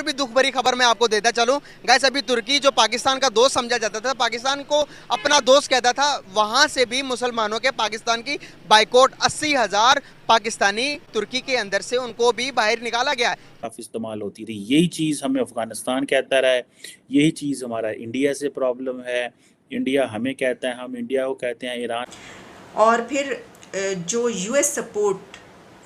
और भी दुख भरी खबर मैं आपको देता चलूं गाइस, अभी तुर्की जो पाकिस्तान का दोस्त समझा जाता था, पाकिस्तान को अपना दोस्त कहता था, वहां से भी मुसलमानों के पाकिस्तान की बाइकआउट 80,000 पाकिस्तानी तुर्की के अंदर से उनको भी बाहर निकाला गया है। काफ़ी इस्तेमाल होती थी। यही चीज़ हमें अफ़गानिस्तान कहता रहा है, यही चीज़ हमारा इंडिया से प्रॉब्लम है, इंडिया हमें कहता है, हम इंडिया को कहते हैं, ईरान। और फिर जो यूएस सपोर्ट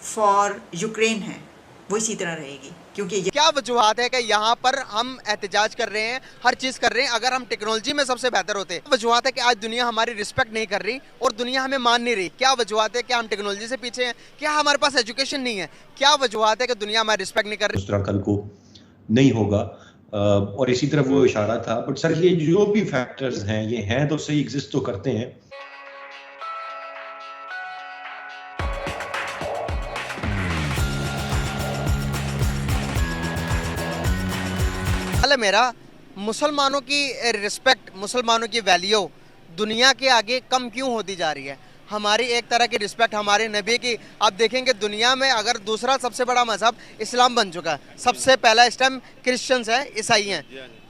फॉर यूक्रेन है वो इसी तरह रहेगी, क्योंकि क्या वजूहत है कि यहाँ पर हम एहतजाज कर रहे हैं, हर चीज़ कर रहे हैं, अगर हम टेक्नोलॉजी में सबसे बेहतर होते। वजूहत है कि आज दुनिया हमारी रिस्पेक्ट नहीं कर रही और दुनिया हमें मान नहीं रही। क्या वजूहत है? क्या हम टेक्नोलॉजी से पीछे हैं? क्या हमारे पास एजुकेशन नहीं है? क्या वजूहत है कि दुनिया हमारी रिस्पेक्ट नहीं कर रही? उस तरह कल को नहीं होगा और इसी तरफ वो इशारा था। बट सर ये जो भी फैक्टर्स हैं ये हैं तो सही, एग्जिस्ट तो करते हैं। मेरा मुसलमानों की रिस्पेक्ट, मुसलमानों की वैल्यू दुनिया के आगे कम क्यों होती जा रही है? हमारी एक तरह की रिस्पेक्ट हमारे नबी की, आप देखेंगे दुनिया में अगर दूसरा सबसे बड़ा मजहब इस्लाम बन चुका है। सबसे पहला इस टाइम क्रिश्चियंस है, ईसाई हैं,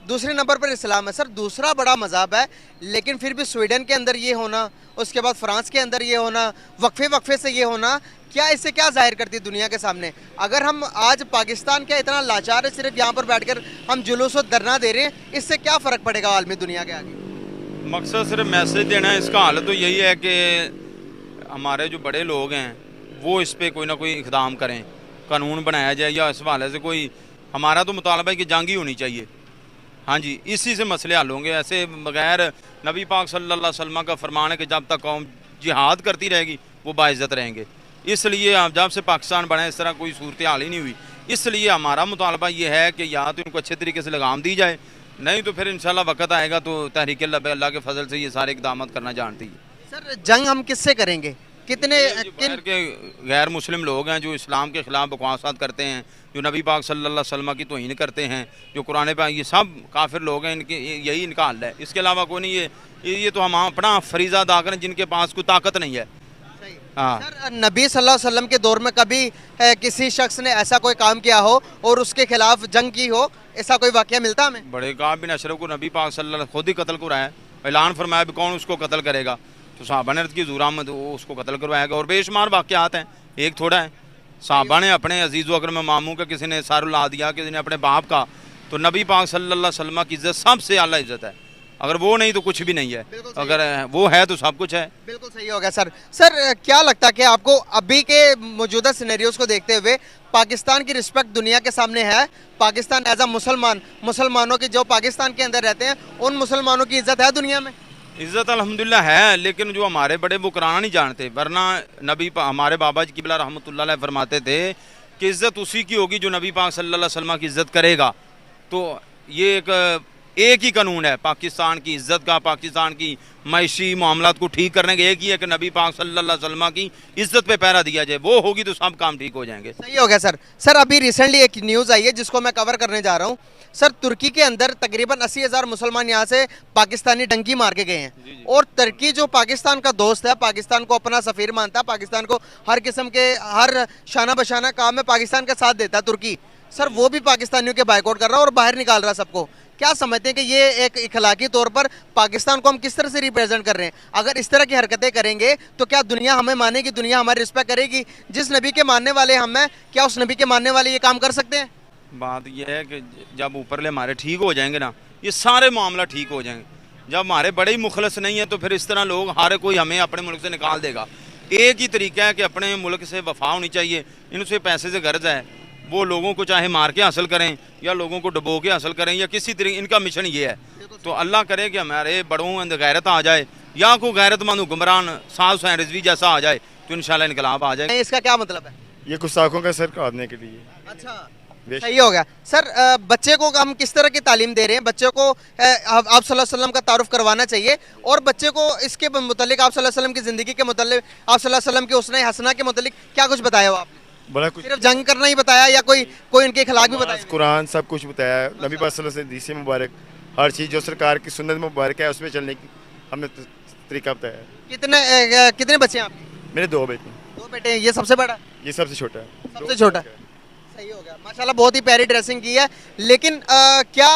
दूसरे नंबर पर इस्लाम है सर, दूसरा बड़ा मजहब है। लेकिन फिर भी स्वीडन के अंदर ये होना, उसके बाद फ्रांस के अंदर ये होना, वक्फे से ये होना, क्या इससे क्या जाहिर करती है दुनिया के सामने? अगर हम आज पाकिस्तान क्या इतना लाचार है, सिर्फ यहाँ पर बैठकर हम जुलूस और धरना दे रहे हैं, इससे क्या फ़र्क पड़ेगा आलमी दुनिया के आगे? मकसद सिर्फ मैसेज देना है। इसका हाल तो यही है कि हमारे जो बड़े लोग हैं वो इस पर कोई ना कोई इक़दाम करें, कानून बनाया जाए, या इस हवाले से कोई, हमारा तो मुतालबा है कि जंग ही होनी चाहिए। हाँ जी, इसी से मसले हल होंगे। ऐसे बगैर नबी पाक सल्लल्लाहु अलैहि वसल्लम का फरमान है कि जब तक कौम जिहाद करती रहेगी वो बाइज़्ज़त रहेंगे। इसलिए जब से पाकिस्तान बना इस तरह कोई सूरत हाल ही नहीं हुई। इसलिए हमारा मुतालबा ये है कि या तो इनको अच्छे तरीके से लगाम दी जाए, नहीं तो फिर इंशाल्लाह वक्त आएगा तो तहरीक अल्लाह के फजल से ये सारे इक़दाम करना जानती है। सर जंग हम किससे करेंगे? कितने के गैर मुस्लिम लोग हैं जो इस्लाम के ख़िलाफ़ बकवासात करते हैं, जो नबी पाक सल्लल्लाहु अलैहि वसल्लम की तौहीन करते हैं, जो कुरान पाक, ये सब काफिर लोग हैं। इनके यही इनका हल है, इसके अलावा कोई नहीं। ये तो हम अपना फरीज़ा अदा करें जिनके पास कोई ताकत नहीं है। हाँ सर, नबी सल्लल्लाहु अलैहि वसल्लम के दौर में कभी किसी शख्स ने ऐसा कोई काम किया हो और उसके खिलाफ जंग की हो, ऐसा कोई वाक़या मिलता हमें? बड़े काब बिन अशरफ को नबी पाक सल्लल्लाहु अलैहि वसल्लम खुद ही कत्ल कराया, ऐलान फरमाया भी कौन उसको कत्ल करेगा, तो साहबा ने की ज़ूर अहमद वो उसको कत्ल करवाएगा। और बेशुमार वाक़यात हैं, एक थोड़ा है। साहबा ने अपने अजीज़ व अकरम मामू का किसी ने सारुल ला दिया, किसी ने अपने बाप का, तो नबी पाक सल्लल्लाहु अलैहि वसल्लम की इज़्ज़त सबसे आला इज़्ज़त है। अगर वो नहीं तो कुछ भी नहीं है, अगर वो है तो सब कुछ है। बिल्कुल सही हो गया सर। सर क्या लगता है कि आपको अभी के मौजूदा सिनेरियोज को देखते हुए पाकिस्तान की रिस्पेक्ट दुनिया के सामने है? पाकिस्तान एज अ मुसलमान, मुसलमानों की जो पाकिस्तान के अंदर रहते हैं उन मुसलमानों की इज्जत है दुनिया में? इज़्ज़त अल्हम्दुलिल्लाह है, लेकिन जो हमारे बड़े वो कराना नहीं जानते। वरना नबी हमारे बाबा जी क़िबला रहमतुल्लाह अलैह फरमाते थे कि इज़्ज़त उसी की होगी जो नबी पाक सल्लल्लाहु अलैहि वसल्लम की इज़्ज़त करेगा। तो ये एक ही कानून है पाकिस्तान की इज़्ज़त का, पाकिस्तान की मैशी मामलात को ठीक करने का एक ही है कि नबी पाक सल्लल्लाहु अलैहि वसल्लम की इज़्ज़त पे पहरा दिया जाए। वो होगी तो सब काम ठीक हो जाएंगे। सही हो गया सर। सर अभी रिसेंटली एक न्यूज़ आई है जिसको मैं कवर करने जा रहा हूँ। सर तुर्की के अंदर तकरीबन 80,000 मुसलमान यहाँ से पाकिस्तानी डंकी मार के गए हैं, और तुर्की जो पाकिस्तान का दोस्त है, पाकिस्तान को अपना सफ़ीर मानता है, पाकिस्तान को हर किस्म के हर शाना बशाना काम में पाकिस्तान का साथ देता है तुर्की, सर वो भी पाकिस्तानियों के बाइकआउट कर रहा है और बाहर निकाल रहा है सबको। क्या समझते हैं कि ये एक इखलाकी तौर पर पाकिस्तान को हम किस तरह से रिप्रेजेंट कर रहे हैं? अगर इस तरह की हरकतें करेंगे तो क्या दुनिया हमें मानेगी, दुनिया हमारी रिस्पेक्ट करेगी? जिस नबी के मानने वाले हम हैं, क्या उस नबी के मानने वाले ये काम कर सकते हैं? बात यह है कि जब ऊपरले हमारे ठीक हो जाएंगे ना, ये सारे मामला ठीक हो जाएंगे। जब हमारे बड़े ही मुखलस नहीं है तो फिर इस तरह लोग हर कोई हमें अपने मुल्क से निकाल देगा। एक ही तरीका है कि अपने मुल्क से वफा होनी चाहिए। इनसे पैसे से गर्ज है, वो लोगों को चाहे मार के हासिल करें या लोगों को डुबो के हासिल करें या किसी तरीके, इनका मिशन ये है। तो अल्लाह करे कि हमारे बड़ों अंदर गैरत आ जाए, या कोई गैरतमंद हुक्मरान साहब हुसैन रिजवी जैसा आ जाए तो इंशाल्लाह इनकलाब आ जाए। इसका क्या मतलब है? ये गुस्ताखों का सर काटने के लिए। अच्छा, सही हो गया सर। बच्चे को हम किस तरह की तालीम दे रहे हैं? बच्चे को आप सल्लल्लाहु अलैहि वसल्लम का तारुफ करवाना चाहिए, और बच्चे को इसके मुतालिक आप सल्लल्लाहु अलैहि वसल्लम की ज़िंदगी के मुतालिक, आप सल्लल्लाहु अलैहि वसल्लम के उसने हसना के मुतालिक क्या कुछ बताया हो आपने? बड़ा कुछ, सिर्फ जंग करना ही बताया या कोई इनके खिलाफ भी बताया? कुरान सब कुछ बताया, नबी पाक सल्लल्लाहु अलैहि वसल्लम से हदीस मुबारक, हर चीज़ जो सरकार की सुन्नत मुबारक है उसमें चलने की हमने तरीका बताया। कितने बच्चे हैं आपके? मेरे 2 बेटे। 2 बेटे हैं, ये सबसे बड़ा? ये सबसे छोटा है। सबसे छोटा। सही हो गया माशाल्लाह, बहुत ही प्यारी ड्रेसिंग की है। लेकिन क्या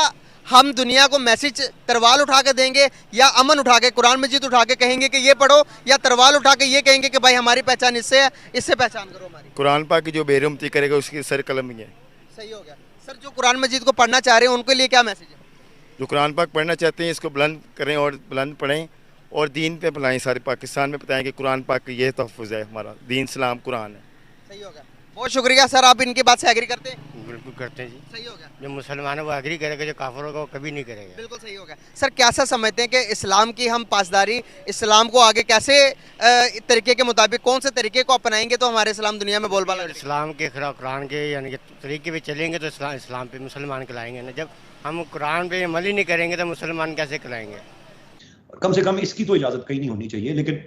हम दुनिया को मैसेज तरवाल उठा के देंगे या अमन उठा के, कुरान मजीद उठा के कहेंगे कि ये पढ़ो, या तरवाल उठा के ये कहेंगे कि भाई हमारी पहचान इससे है, इससे पहचान करो हमारी? कुरान पाक की जो बेरहमती करेगा उसकी सर कलम ही है। सही हो गया सर। जो कुरान मजीद को पढ़ना चाह रहे हैं उनके लिए क्या मैसेज है? जो कुरान पाक पढ़ना चाहते हैं इसको बुलंद करें और बुलंद पढ़ें और दीन पे बुलाएं, सारे पाकिस्तान में बताएं कि कुरान पाक का ये तहफ़्फ़ुज़ है, हमारा दीन इस्लाम कुरान है। सही हो गया, बहुत शुक्रिया सर। आप इनकी बात से एग्री करते हैं? बिल्कुल करते हैं जी। सही हो गया, जो मुसलमान है वो एग्री करेगा, जो काफिर होगा वो कभी नहीं करेगा। बिल्कुल सही हो गया सर। कैसा समझते हैं कि इस्लाम की हम पासदारी, इस्लाम को आगे कैसे तरीके के मुताबिक, कौन से तरीके को अपनाएंगे तो हमारे इस्लाम दुनिया में बोलबाला करेगा? इस्लाम के खिलाफ कुरान के यानी कि तरीके पे चलेंगे तो इस्लाम पे मुसलमान कहलाएंगे ना। जब हम कुरान पे अमल ही नहीं करेंगे तो मुसलमान कैसे कहलाएंगे? कम से कम इसकी तो इजाजत कहीं नहीं होनी चाहिए, लेकिन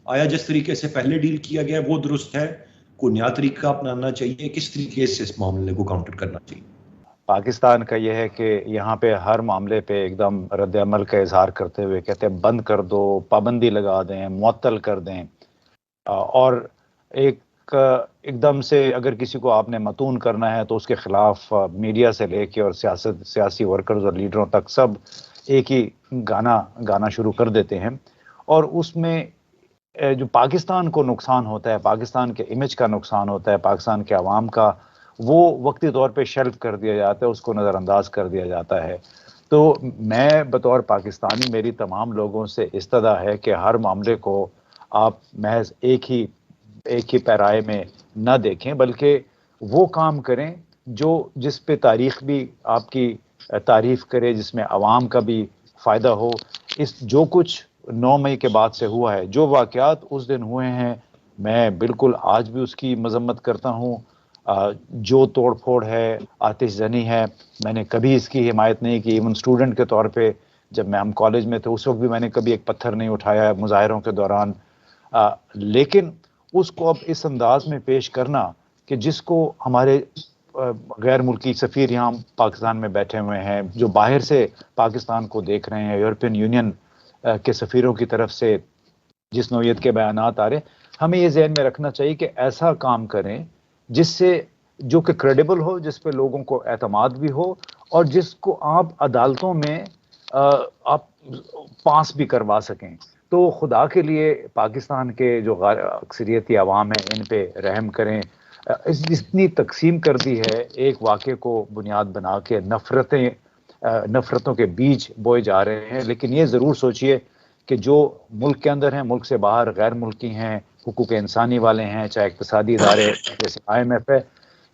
आया जिस तरीके से पहले डील किया गया वो दुरुस्त है? कोई नया तरीका अपनाना चाहिए? किस तरीके से इस मामले को काउंटर करना चाहिए? पाकिस्तान का यह है कि यहाँ पे हर मामले पे एकदम रद्द अमल का इजहार करते हुए कहते हैं बंद कर दो, पाबंदी लगा दें, मुअत्तल कर दें, और एकदम से अगर किसी को आपने मतून करना है तो उसके खिलाफ मीडिया से लेके और सियासी वर्कर्स और लीडरों तक सब एक ही गाना गाना शुरू कर देते हैं। और उसमें जो पाकिस्तान को नुकसान होता है, पाकिस्तान के इमेज का नुकसान होता है, पाकिस्तान के अवाम का, वो वक्ती तौर पे शेल्फ कर दिया जाता है, उसको नज़रअंदाज कर दिया जाता है। तो मैं बतौर पाकिस्तानी, मेरी तमाम लोगों से इस्तदा है कि हर मामले को आप महज एक ही पैराए में न देखें, बल्कि वो काम करें जिस पे तारीख़ भी आपकी तारीफ़ करे, जिसमें अवाम का भी फ़ायदा हो। जो कुछ 9 मई के बाद से हुआ है, जो वाक़यात उस दिन हुए हैं, मैं बिल्कुल आज भी उसकी मज़म्मत करता हूँ। जो तोड़ फोड़ है, आतिशज़नी है, मैंने कभी इसकी हिमायत नहीं की। इवन स्टूडेंट के तौर पे जब हम कॉलेज में थे उस वक्त भी मैंने कभी एक पत्थर नहीं उठाया मुजाहिरों के दौरान। लेकिन उसको अब इस अंदाज में पेश करना कि जिसको हमारे गैर मुल्की सफ़ीर यहाँ पाकिस्तान में बैठे हुए हैं, जो बाहर से पाकिस्तान को देख रहे हैं, यूरोपियन यूनियन के सफ़ीरों की तरफ से जिस नौयत के बयानात आ रहे हैं, हमें ये ज़हन में रखना चाहिए कि ऐसा काम करें जिससे जो कि क्रेडिबल हो, जिस पे लोगों को एतमाद भी हो और जिसको आप अदालतों में आप पास भी करवा सकें। तो खुदा के लिए पाकिस्तान के जो अक्सरियती अवाम है इन पे रहम करें। इतनी तकसीम कर दी है, एक वाक़े को बुनियाद बना के नफ़रतों के बीज बोए जा रहे हैं। लेकिन ये ज़रूर सोचिए कि जो मुल्क के अंदर हैं, मुल्क से बाहर गैर मुल्की हैं, हुकूक इंसानी वाले हैं, चाहे इक़्तिसादी इदारे जैसे IMF है,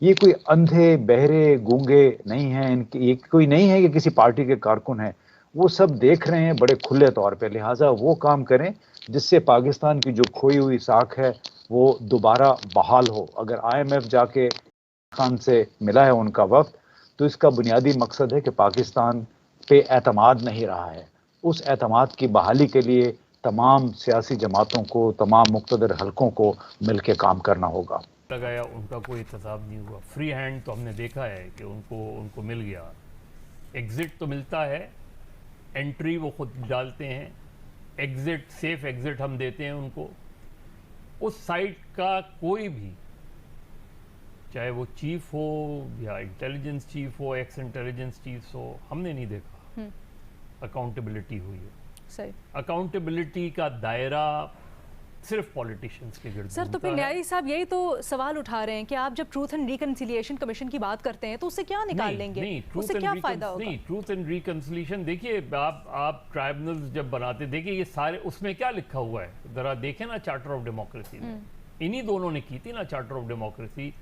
ये कोई अंधे बहरे गूंगे नहीं हैं। इनकी ये कोई नहीं है कि किसी पार्टी के कारकुन हैं, वो सब देख रहे हैं बड़े खुले तौर पे। लिहाजा वो काम करें जिससे पाकिस्तान की जो खोई हुई साख है वो दोबारा बहाल हो। अगर IMF जाके खान से मिला है उनका वक्त, तो इसका बुनियादी मकसद है कि पाकिस्तान पे एतमाद नहीं रहा है। उस एतमाद की बहाली के लिए तमाम सियासी जमातों को, तमाम मुक़्तदर हलकों को मिल के काम करना होगा। लगाया उनका कोई इंतज़ाम नहीं हुआ। फ्री हैंड तो हमने देखा है कि उनको मिल गया। एग्ज़िट तो मिलता है, एंट्री वो खुद डालते हैं, एग्ज़िट सेफ एग्ज़िट हम देते हैं उनको। उस साइट का कोई भी, चाहे वो चीफ हो या इंटेलिजेंस चीफ हो, एक्स इंटेलिजेंस चीफ हो, हमने नहीं देखा अकाउंटेबिलिटी हुई है। सही। अकाउंटेबिलिटी का दायरा सिर्फ पॉलिटिशियंस के गिर्द सर, तो फिर न्यायी साहब यही तो सवाल उठा रहे हैं कि आप जब ट्रूथ एंड रिकंसिलिएशन कमीशन की बात करते हैं तो उससे क्या निकाल लेंगे? उससे क्या फायदा होगा? नहीं, ट्रूथ एंड रिकंसिलिएशन देखिए, आप ट्राइब्यूनल्स जब बनाते, देखिए ये सारे उसमें क्या लिखा हुआ है, जरा देखें ना चार्टर ऑफ डेमोक्रेसी में। इन्हीं दोनों ने की थी ना चार्टर ऑफ डेमोक्रेसी।